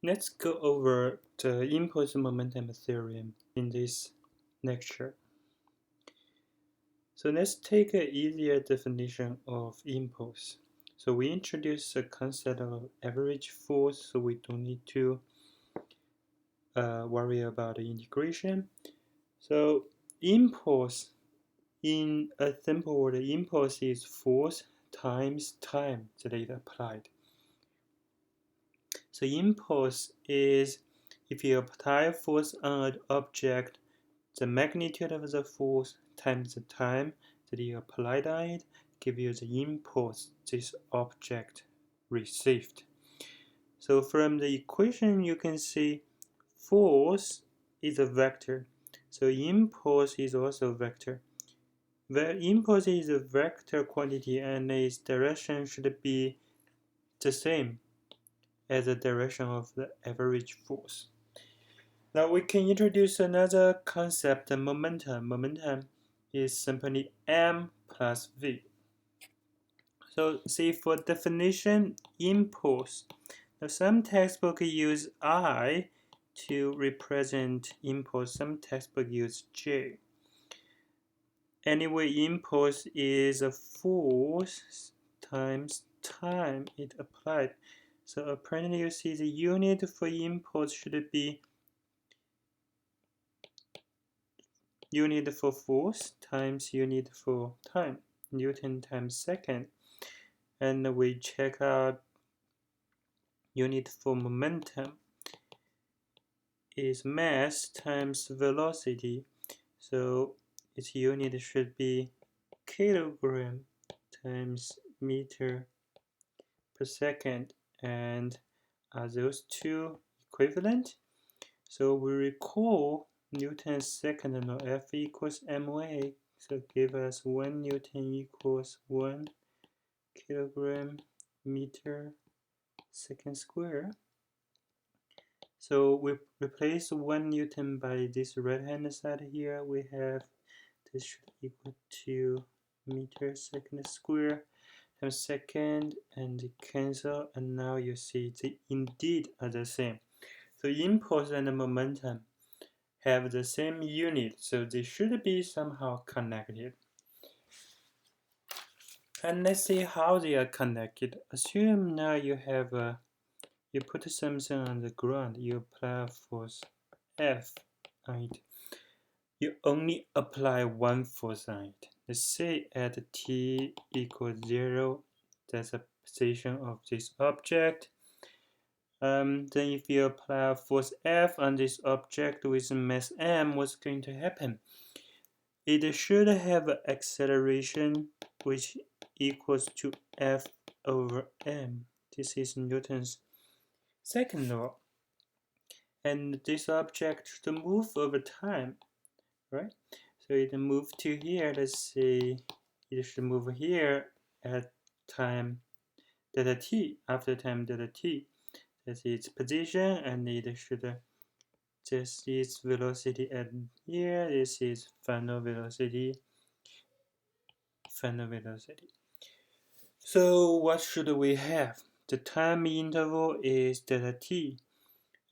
Let's go over the impulse momentum theorem in this lecture. So let's take an easier definition of impulse. So we introduce the concept of average force, so we don't need to worry about the integration. So impulse, in a simple word, impulse is force times time that is applied. So impulse is if you apply force on an object, the magnitude of the force times the time that you applied on it give you the impulse this object received. So from the equation you can see force is a vector. So impulse is also a vector. Where impulse is a vector quantity and its direction should be the same as the direction of the average force. Now we can introduce another concept, momentum. Momentum is simply m plus v. So see for definition, impulse. Now some textbooks use I to represent impulse, some textbooks use J. Anyway, impulse is a force times time it applied. So apparently you see the unit for impulse should be unit for force times unit for time, Newton times second. And we check out unit for momentum is mass times velocity. So its unit should be kilogram times meter per second. And are those two equivalent? So we recall Newton's second law, F equals ma. So give us 1 Newton equals 1 kilogram meter second square. So we replace 1 Newton by this right hand side here. We have this should equal to meter second square times second, and cancel, and now you see they indeed are the same. So impulse and momentum have the same unit, so they should be somehow connected. And let's see how they are connected. Assume now you have you put something on the ground, you apply force F on it. You only apply one force on it. Let's say at t equals 0, that's the position of this object. Then if you apply force F on this object with mass m, what's going to happen? It should have an acceleration which equals to F over m. This is Newton's second law. And this object should move over time, right? So it moves to here. Let's say it should move here at time delta t, after time delta t. That's its position, and it should this is velocity at here. This is final velocity. So what should we have? The time interval is delta t,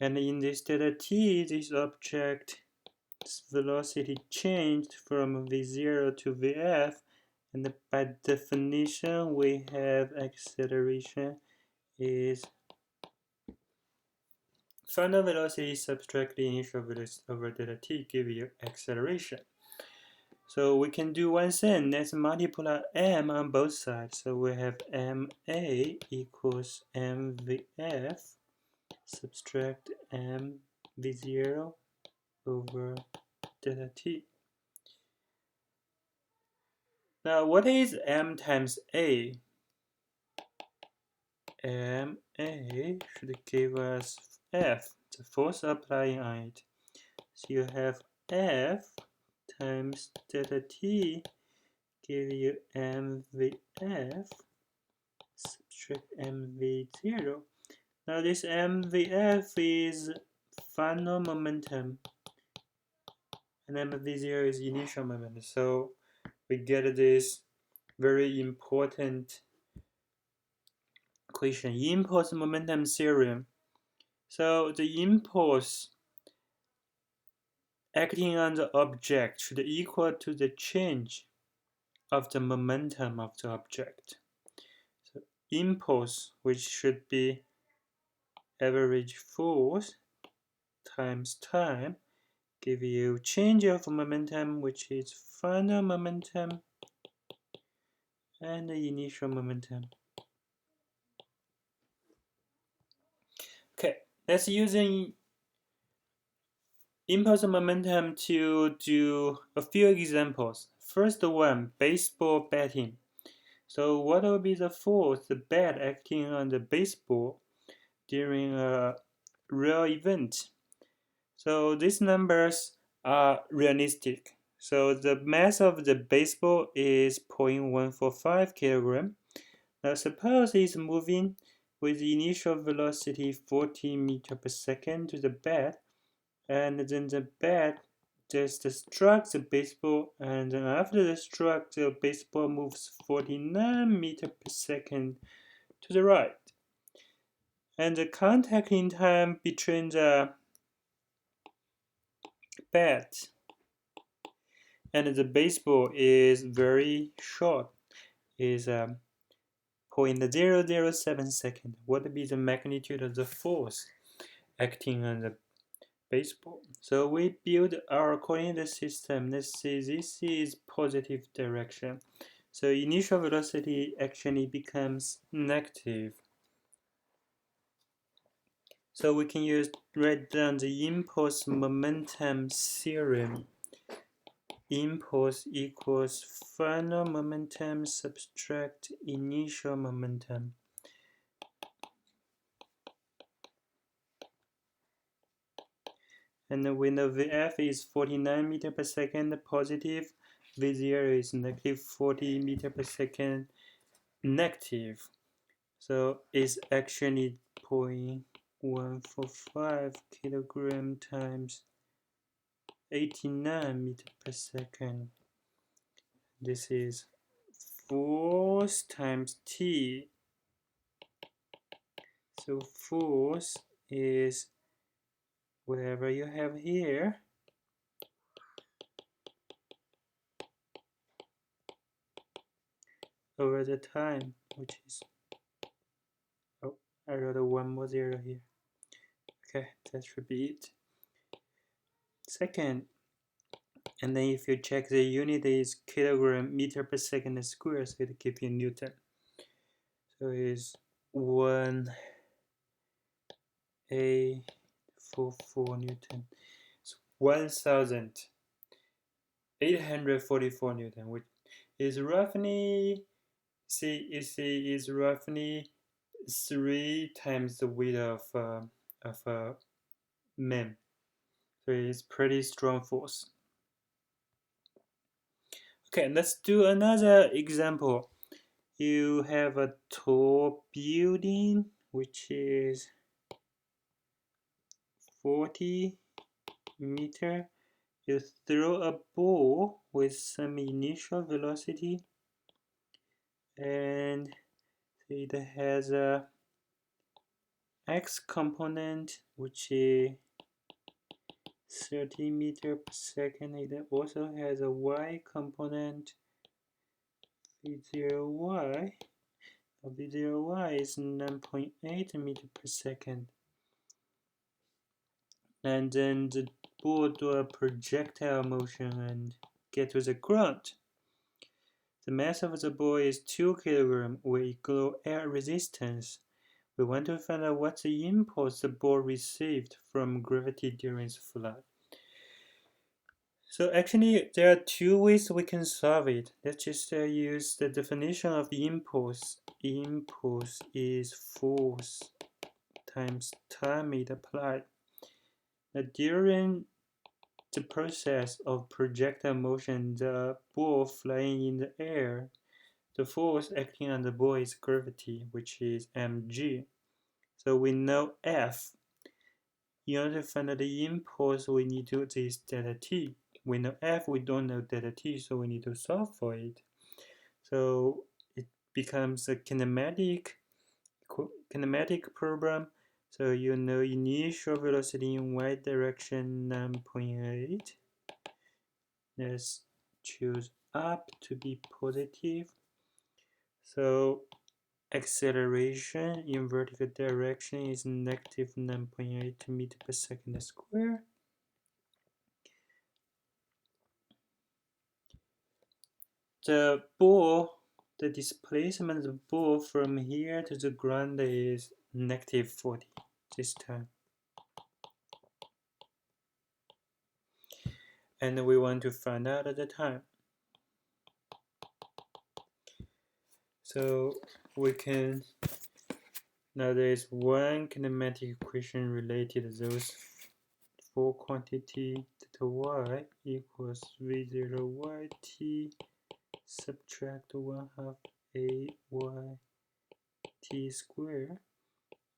and in this delta t, this object's velocity changed from v0 to vf, and by definition, we have acceleration is final velocity subtract the initial velocity over delta t give you acceleration. So we can do one thing, let's multiply m on both sides. So we have ma equals mvf subtract mv0 over delta t. Now what is m times a? ma should give us F, the force applying on it. So you have F times delta t give you mvf subtract mv0. Now this mvf is final momentum and mv0 is initial momentum. So we get this very important equation, impulse momentum theorem. So the impulse acting on the object should equal to the change of the momentum of the object. So impulse, which should be average force times time, give you change of momentum, which is final momentum and the initial momentum. Okay, let's use an impulse momentum to do a few examples. First one, baseball batting. So what will be the force, the bat acting on the baseball during a real event? So these numbers are realistic. So the mass of the baseball is 0.145 kilogram. Now suppose it's moving with the initial velocity 40 meter per second to the bat, and then the bat just struck the baseball, and then after the struck, the baseball moves 49 meter per second to the right. And the contact in time between the bat and the baseball is very short, is 0.007 second. What would be the magnitude of the force acting on the baseball? So we build our coordinate system. Let's say this is positive direction. So initial velocity actually becomes negative. So we can write down the impulse momentum theorem. Impulse equals final momentum subtract initial momentum. And we know Vf is 49 meter per second positive, V0 is negative 40 meter per second negative. So it's actually 0.145 kilogram times 89 meter per second. This is force times T. So force is whatever you have here over the time, which is, oh, I wrote a one more zero here. Okay, that should be it. Second, and then if you check the unit is kilogram meter per second square, so it gives you Newton. So it's 1A44 Newton. So 1,844 Newton, which is roughly, is roughly 3 times the weight of a man. So it's pretty strong force. Okay, let's do another example. You have a tall building which is 40 meter. You throw a ball with some initial velocity, and it has a x component which is 30 meter per second. It also has a y component, v0y. V0y is 9.8 meter per second. And then the ball do a projectile motion and get to the ground. The mass of the ball is 2 kg with equal air resistance. We want to find out what the impulse the ball received from gravity during the flight. So actually, there are two ways we can solve it. Let's just use the definition of impulse. Impulse is force times time it applied. Now, during the process of projectile motion, the ball flying in the air, the force acting on the ball is gravity, which is mg. So we know F. In order to find out the impulse, we need to this delta t. We know F, we don't know delta t, so we need to solve for it. So it becomes a kinematic problem. So you know initial velocity in y direction 9.8. Let's choose up to be positive. So acceleration in vertical direction is negative 9.8 meters per second square. The ball, the displacement of the ball from here to the ground is negative 40 this time. And we want to find out the time. So we can, now there is one kinematic equation related to those four quantity theta y equals v0 yt subtract 1/2 a y t square,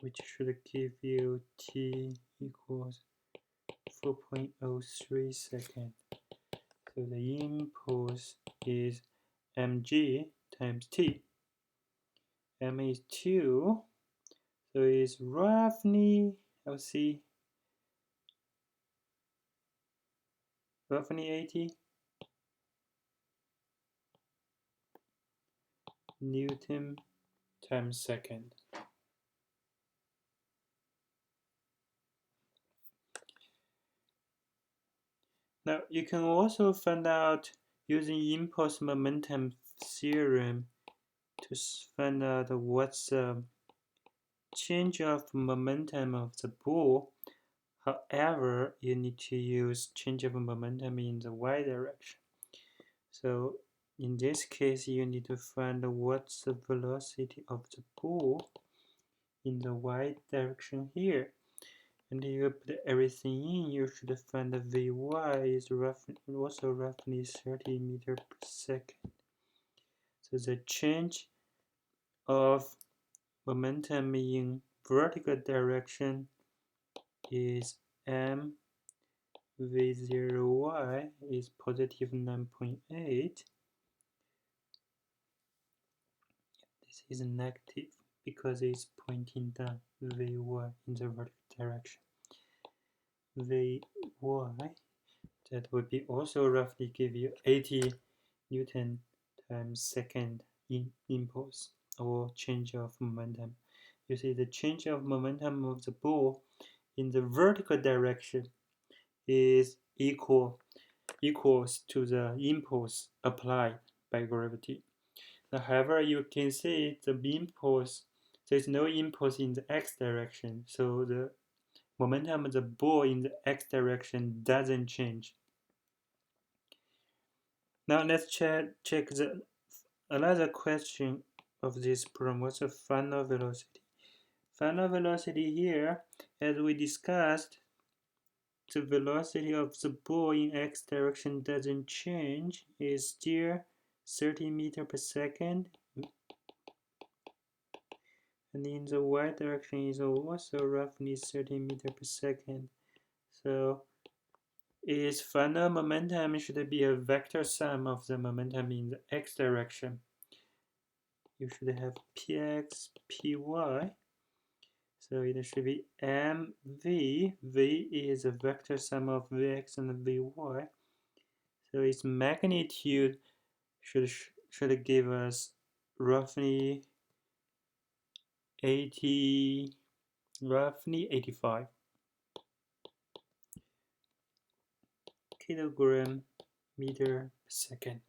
which should give you t equals 4.03 seconds. So the impulse is mg times t. M is 2, so it's roughly, I'll see, roughly 80 Newton times second. Now you can also find out using impulse momentum theorem to find out what's the change of momentum of the ball. However, you need to use change of momentum in the y direction. So in this case, you need to find what's the velocity of the ball in the y direction here. And if you put everything in, you should find the Vy is also roughly 30 meters per second. So the change of momentum in vertical direction is m v0y is positive 9.8. This is negative because it's pointing down Vy in the vertical direction. Vy, that would be also roughly give you 80 Newton times second impulse or change of momentum. You see the change of momentum of the ball in the vertical direction is equals to the impulse applied by gravity. However, you can see the impulse, there's no impulse in the x direction, so the momentum of the ball in the x direction doesn't change. Now let's check the another question of this problem. What's the final velocity? Final velocity here, as we discussed, the velocity of the ball in x direction doesn't change, is still 30 meters per second, and in the y direction is also roughly 30 meters per second. So its final momentum should be a vector sum of the momentum in the x direction. You should have px, py. So it should be mv. V is a vector sum of vx and vy. So its magnitude should give us roughly 85 kilogram meter per second.